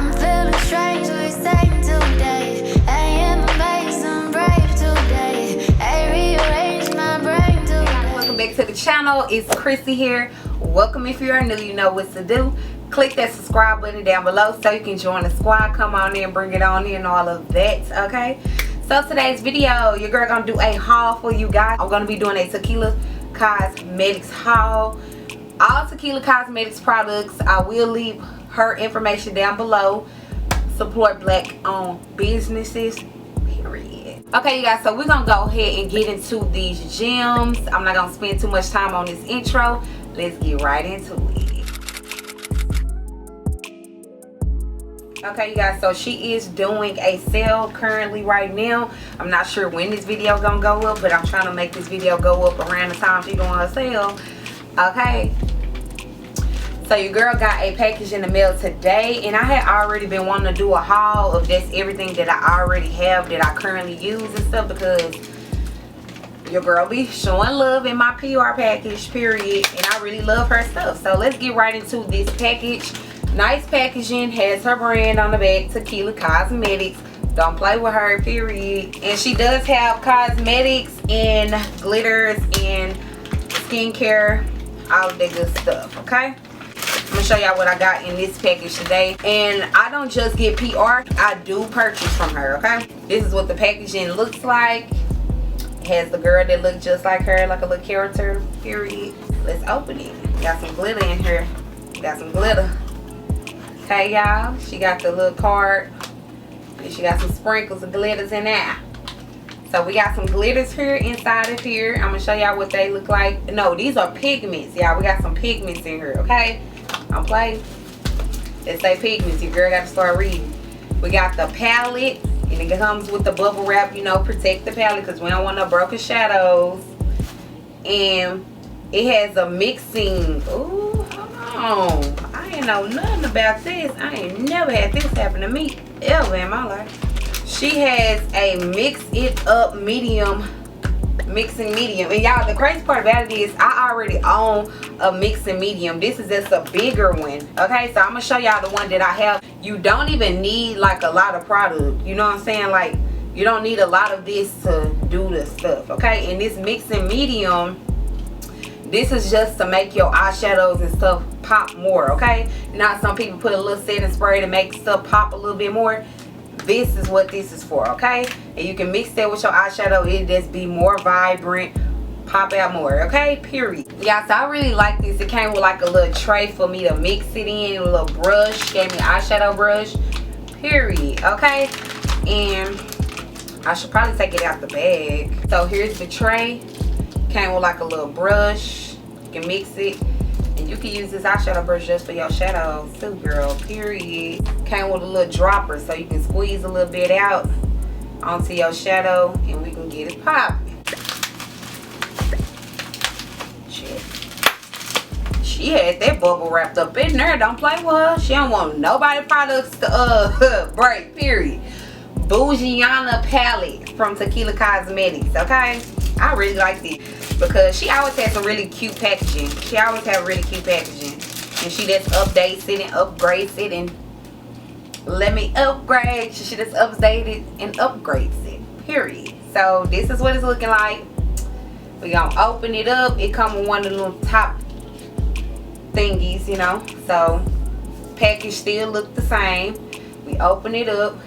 I'm feeling strangely sane today. I am amazing, brave today. I rearrange my brain today. Welcome back to the channel. It's Chrissy here. Welcome if you are new, you know what to do. Click that subscribe button down below so you can join the squad. Come on in, bring it on in, and all of that, okay? So today's video, your girl gonna do a haul for you guys. I'm gonna be doing a Tequila Cosmetics haul. All Tequila Cosmetics products, I will leave her information down below. Support black owned businesses, period. Okay, you guys, so we're gonna go ahead and get into these gems. I'm not gonna spend too much time on this intro. Let's get right into it. Okay, you guys, so she is doing a sale currently right now. I'm not sure when this video gonna go up, but I'm trying to make this video go up around the time she doing her sale. Okay, so your girl got a package in the mail today, and I had already been wanting to do a haul of just everything that I already have that I currently use and stuff, because your girl be showing love in my PR package, period, and I really love her stuff. So let's get right into this package. Nice packaging, has her brand on the back, Tequila Cosmetics. Don't play with her, period. And she does have cosmetics and glitters and skincare, all of that good stuff, okay? I'm gonna show y'all what I got in this package today. And I don't just get PR, I do purchase from her, okay? This is what the packaging looks like. It has the girl that looks just like her, like a little character, period. Let's open it. Got some glitter in here. Got some glitter. Okay, y'all, she got the little card, and she got some sprinkles of glitters in there. So we got some glitters here inside of here. I'm gonna show y'all what they look like. No, these are pigments, y'all. We got some pigments in here, okay? Don't play. It say pigments. Your girl got to start reading. We got the palette, and it comes with the bubble wrap, you know, protect the palette because we don't want no broken shadows. And it has a mixing. Ooh, hold on. I ain't know nothing about this. I ain't never had this happen to me ever in my life. She has a mix it up medium, mixing medium. And y'all, the crazy part about it is I already own a mixing medium. This is just a bigger one, okay? So I'm gonna show y'all the one that I have. You don't even need like a lot of product, you know what I'm saying? Like, you don't need a lot of this to do the stuff, okay? And this mixing medium, this is just to make your eyeshadows and stuff pop more, okay? Now some people put a little setting spray to make stuff pop a little bit more. This is what this is for, okay? And you can mix that with your eyeshadow. It just be more vibrant, pop out more, okay? Period. Yeah, so I really like this. It came with like a little tray for me to mix it in, a little brush, gave me an eyeshadow brush, period, okay? And I should probably take it out the bag. So here's the tray. Came with like a little brush. You can mix it, and you can use this eyeshadow brush just for your shadows too, girl, period. Came with a little dropper so you can squeeze a little bit out onto your shadow and we can get it popping. She had that bubble wrapped up in there. Don't play with her. She don't want nobody products to break, period. Bougiana palette from Tequila Cosmetics, okay? I really like this because she always has some really cute packaging. She always have really cute packaging, and she just updates it and upgrades it, and let me upgrade. She just updates it and upgrades it, period. So this is what it's looking like. We gonna open it up. It come with one of the little top thingies, you know. So package still look the same. We open it up.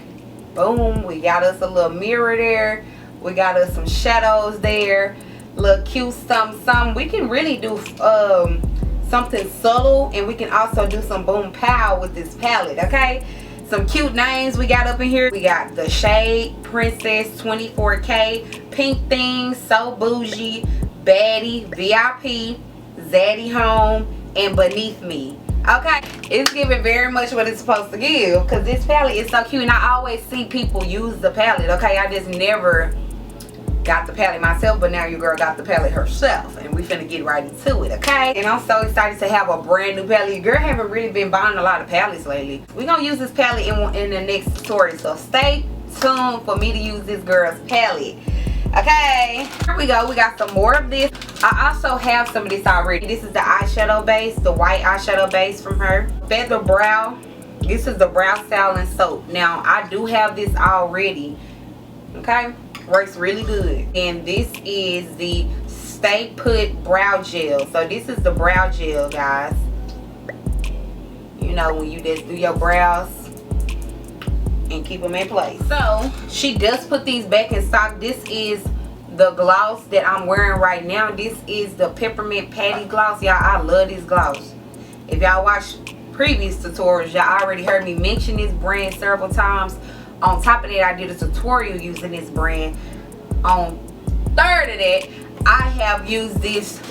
Boom. We got us a little mirror there. We got us some shadows there. Little cute something. We can really do something subtle, and we can also do some boom pow with this palette, okay? Some cute names we got up in here. We got the shade Princess 24K, Pink Things, So Bougie, Baddie, VIP, Zaddy Home, and Beneath Me. Okay, it's giving very much what it's supposed to give, because this palette is so cute, and I always see people use the palette, okay? I just never got the palette myself, but now your girl got the palette herself, and we finna get right into it, okay? And I'm so excited to have a brand new palette. Your girl haven't really been buying a lot of palettes lately. We're gonna use this palette in the next tutorial, so stay tuned for me to use this girl's palette. Okay, here we go. We got some more of this. I also have some of this already. This is the eyeshadow base, the white eyeshadow base from her. Feather Brow This is the brow styling soap. Now I do have this already. Okay, works really good. And this is the Stay Put brow gel. So this is the brow gel, guys. You know, when you just do your brows and keep them in place. So she does put these back in stock. This is the gloss that I'm wearing right now. This is the Peppermint Patty Gloss. Y'all, I love this gloss. If y'all watched previous tutorials, y'all already heard me mention this brand several times. On top of that, I did a tutorial using this brand. On third of that, I have used this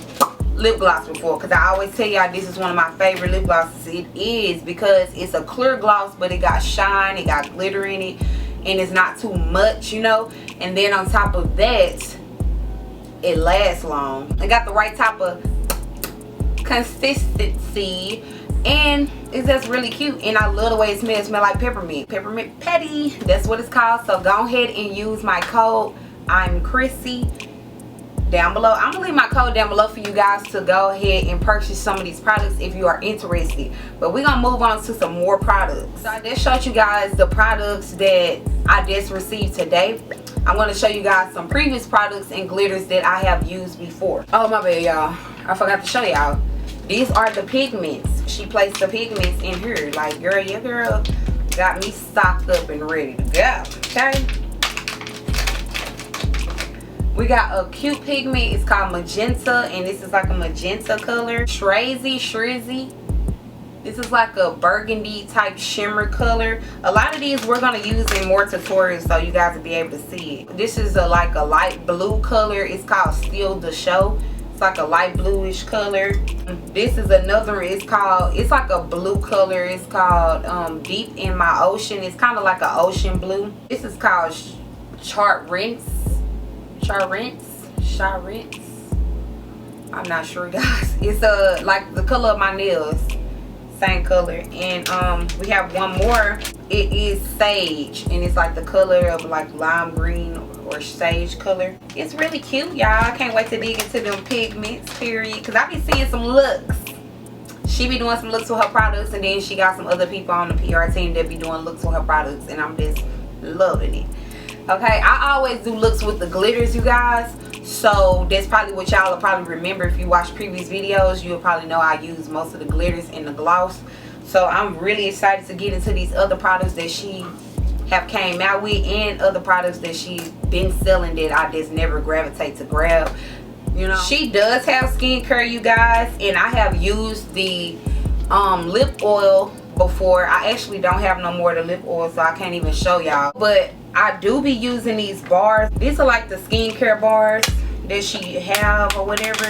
lip gloss before, because I always tell y'all this is one of my favorite lip glosses. It is because it's a clear gloss, but it got shine, it got glitter in it, and it's not too much, you know. And then on top of that, it lasts long. It got the right type of consistency, and it's just really cute. And I love the way it smells. It smells like peppermint. Peppermint patty, that's what it's called. So go ahead and use my code, I'm Chrissy, down below. I'm gonna leave my code down below for you guys to go ahead and purchase some of these products if you are interested. But we're gonna move on to some more products. So I just showed you guys the products that I just received today. I'm gonna show you guys some previous products and glitters that I have used before. Oh my bad, y'all, I forgot to show y'all. These are the pigments. She placed the pigments in here. Like, girl, your girl got me stocked up and ready to go. Okay, we got a cute pigment. It's called magenta, and this is like a magenta color. Shrizzy. This is like a burgundy type shimmer color. A lot of these we're gonna use in more tutorials, so you guys will be able to see it. This is like a light blue color. It's called Still the Show. It's like a light bluish color. This is another, it's like a blue color. It's called Deep in My Ocean. It's kind of like an ocean blue. This is called Charrince. I'm not sure, guys. It's like the color of my nails, same color. And we have one more. It is Sage, and it's like the color of like lime green or sage color. It's really cute, y'all. I can't wait to dig into them pigments, period, because I be seeing some looks. She be doing some looks with her products, and then she got some other people on the PR team that be doing looks with her products, and I'm just loving it. Okay, I always do looks with the glitters, you guys. So that's probably what y'all will probably remember. If you watch previous videos, you'll probably know I use most of the glitters in the gloss. So I'm really excited to get into these other products that she have came out with, and other products that she's been selling that I just never gravitate to grab. You know, she does have skincare, you guys, and I have used the lip oil before. I actually don't have no more of the lip oil, so I can't even show y'all, but I do be using these bars. These are like the skincare bars that she have or whatever,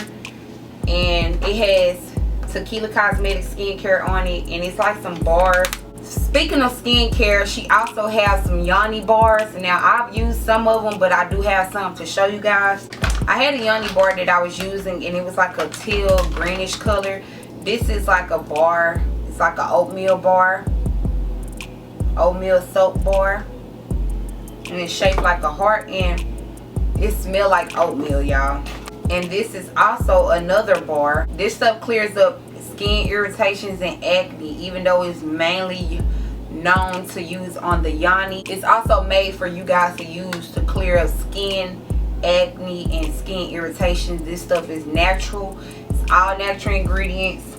and it has Tequila Cosmetics skincare on it, and it's like some bars. Speaking of skincare, she also has some Yanni bars. Now I've used some of them, but I do have some to show you guys. I had a Yanni bar that I was using, and it was like a teal greenish color. This is like a bar. It's like an oatmeal bar, Oatmeal Soap Bar, and it's shaped like a heart, and it smells like oatmeal, y'all. And this is also another bar. This stuff clears up skin irritations and acne, even though it's mainly known to use on the Yanni. It's also made for you guys to use to clear up skin acne and skin irritations. This stuff is natural. It's all natural ingredients.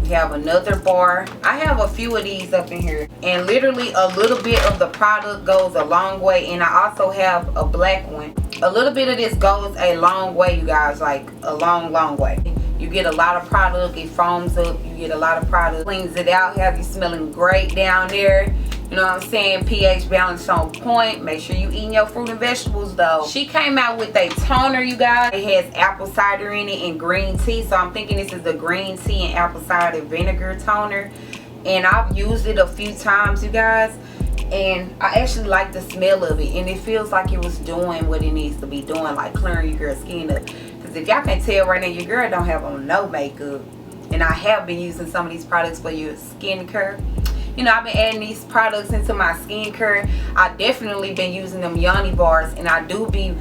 We have another bar. I have a few of these up in here, and literally a little bit of the product goes a long way. And I also have a black one. A little bit of this goes a long way, you guys, like a long way. You get a lot of product, it foams up, you get a lot of product, cleans it out, have you smelling great down there. You know what I'm saying? pH balance on point. Make sure you eating your fruit and vegetables though. She came out with a toner, you guys. It has apple cider in it and green tea. So I'm thinking this is the green tea and apple cider vinegar toner. And I've used it a few times, you guys. And I actually like the smell of it. And it feels like it was doing what it needs to be doing, like clearing your girl's skin up. Because if y'all can tell right now, your girl don't have on no makeup. And I have been using some of these products for your skincare. You know, I've been adding these products into my skincare. I definitely been using them Yanni bars, and I do be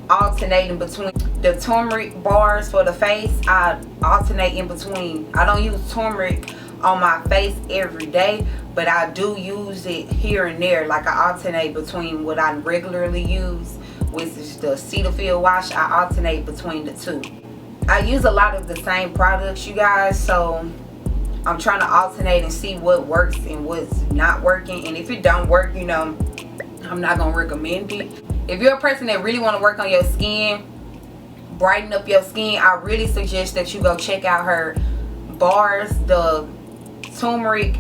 alternating between the turmeric bars for the face. I alternate in between. I don't use turmeric on my face every day, but I do use it here and there. Like I alternate between what I regularly use, which is the Cetaphil wash. I alternate between the two. I use a lot of the same products, you guys, so I'm trying to alternate and see what works and what's not working. And if it don't work, you know, I'm not gonna recommend it. If you're a person that really want to work on your skin, brighten up your skin, I really suggest that you go check out her bars, the turmeric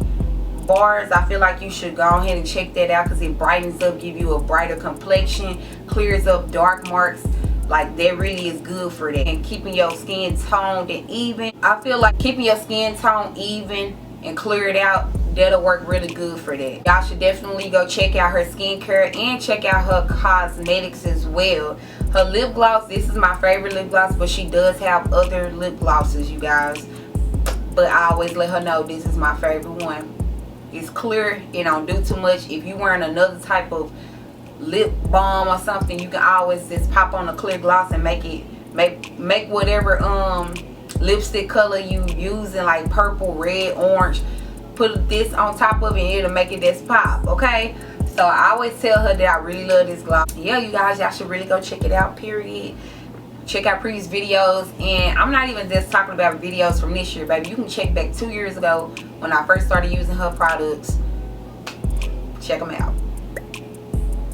bars. I feel like you should go ahead and check that out because it brightens up, give you a brighter complexion, clears up dark marks. Like that really is good for that, and keeping your skin toned and even. I feel like keeping your skin tone even and clear it out, that'll work really good for that. Y'all should definitely go check out her skincare and check out her cosmetics as well. Her lip gloss, this is my favorite lip gloss, but she does have other lip glosses, you guys, but I always let her know this is my favorite one. It's clear, it don't do too much. If you're wearing another type of lip balm or something, you can always just pop on a clear gloss and make whatever lipstick color you using, like purple, red, orange, put this on top of it and it'll make it just pop. Okay, so I always tell her that I really love this gloss. Yeah, you guys, y'all should really go check it out, period. Check out previous videos, and I'm not even just talking about videos from this year, baby. You can check back 2 years ago when I first started using her products. Check them out.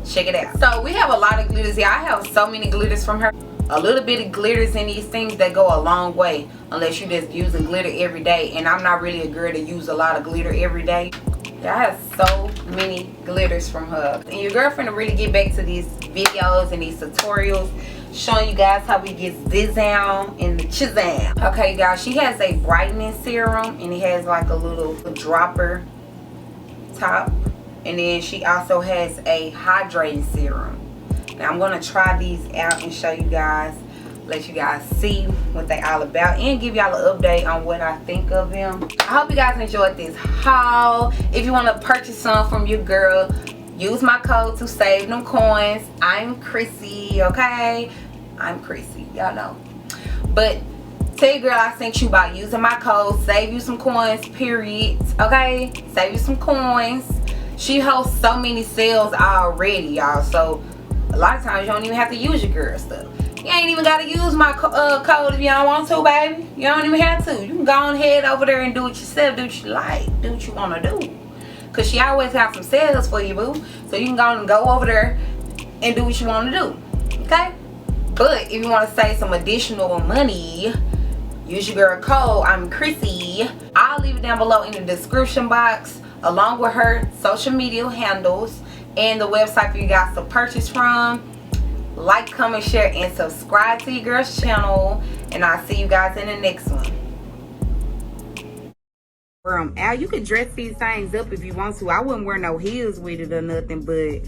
Check it out. So we have a lot of glitters here. I have so many glitters from her. A little bit of glitters in these things that go a long way, unless you just using glitter every day, and I'm not really a girl to use a lot of glitter every day. Yeah, I have so many glitters from her. And your girlfriend will really get back to these videos and these tutorials showing you guys how we get this down and the chizam. Okay, you guys, she has a brightening serum, and it has like a little dropper top, and then she also has a hydrating serum. Now I'm gonna try these out and show you guys, let you guys see what they all about, and give y'all an update on what I think of them. I hope you guys enjoyed this haul. If you want to purchase some from your girl, use my code to save them coins. I'm Chrissy, okay? I'm Chrissy, y'all know. But tell your girl I sent you by using my code, save you some coins, period. Okay, save you some coins. She hosts so many sales already, y'all, so a lot of times you don't even have to use your girl stuff. You ain't even got to use my code if you don't want to, baby. You don't even have to. You can go on ahead over there and do it yourself. Do what you like. Do what you want to do. Because she always has some sales for you, boo. So you can go over there and do what you want to do. Okay? But if you want to save some additional money, use your girl code. I'm Chrissy. I'll leave it down below in the description box, along with her social media handles and the website for you guys to purchase from. Like, comment, share, and subscribe to your girl's channel, and I'll see you guys in the next one. Al, you can dress these things up if you want to. I wouldn't wear no heels with it or nothing, but